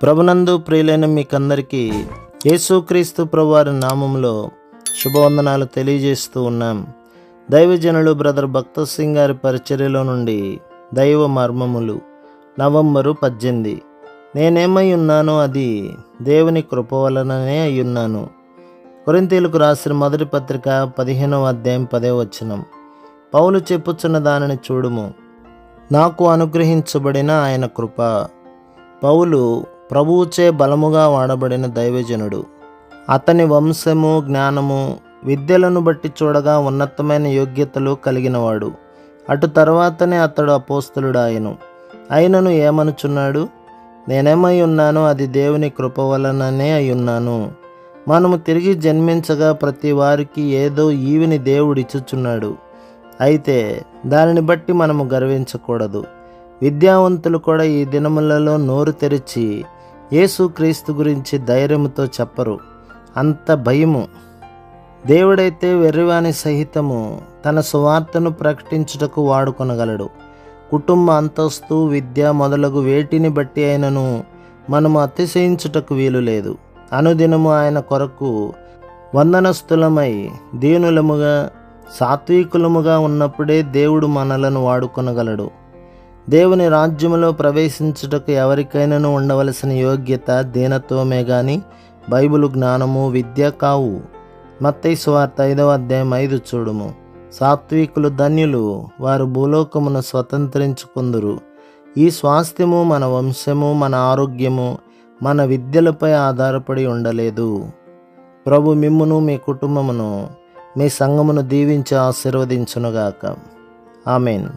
ప్రభునందు ప్రియులైన మీకందరికీ యేసుక్రీస్తు ప్రభువారి నామములో శుభవందనాలు తెలియజేస్తూ ఉన్నాం. దైవజనులు బ్రదర్ భక్త సింగ్ గారి పరిచర్యలో నుండి దైవ మర్మములు నవంబరు 18. నేనేమై ఉన్నానో అది దేవుని కృప వలననే అయ్యున్నాను. కొరింథీయులకు రాసిన మొదటి పత్రిక 15వ అధ్యాయం 10వ వచనం. పౌలు చెప్పుచున్న దానిని చూడుము, నాకు అనుగ్రహించబడిన ఆయన కృప. పౌలు ప్రభువుచే బలముగా వాడబడిన దైవజనుడు. అతని వంశము, జ్ఞానము, విద్యలను బట్టి చూడగా ఉన్నతమైన యోగ్యతలు కలిగినవాడు. అటు తర్వాతనే అతడు అపోస్తలుడాయను. అయినను ఏమనుచున్నాడు? నేనేమై ఉన్నానో అది దేవుని కృప వలననే అయ్యున్నాను. మనము తిరిగి జన్మించగా ప్రతి వారికి ఏదో ఈవిని దేవుడిచ్చుచున్నాడు. అయితే దానిని బట్టి మనము గర్వించకూడదు. విద్యావంతులు కూడా ఈ దినములలో నోరు తెరిచి యేసుక్రీస్తు గురించి ధైర్యముతో చెప్పరు. అంత భయము. దేవుడైతే వెర్రివాని సహితము తన సువార్తను ప్రకటించుటకు వాడుకొనగలడు. కుటుంబ అంతస్తు, విద్య మొదలగు వేటిని బట్టి అయినను మనము అతిశయించుటకు వీలు లేదు. అనుదినము ఆయన కొరకు వందనస్తులమై దీనులముగా సాత్వికులముగా ఉన్నప్పుడే దేవుడు మనలను వాడుకొనగలడు. దేవుని రాజ్యములో ప్రవేశించుటకు ఎవరికైనాను ఉండవలసిన యోగ్యత దీనత్వమే గాని బైబిలు జ్ఞానము, విద్య కావు. మత్తయి సువార్త 5వ అధ్యాయం 5 చూడుము. సాత్వికులు ధన్యులు, వారు భూలోకమును స్వతంత్రించుకొందురు. ఈ స్వాస్థ్యము మన వంశము, మన ఆరోగ్యము, మన విద్యలపై ఆధారపడి ఉండలేదు. ప్రభు మిమ్మును, మీ కుటుంబమును, మీ సంఘమును దీవించి ఆశీర్వదించునుగాక. ఆమేన్.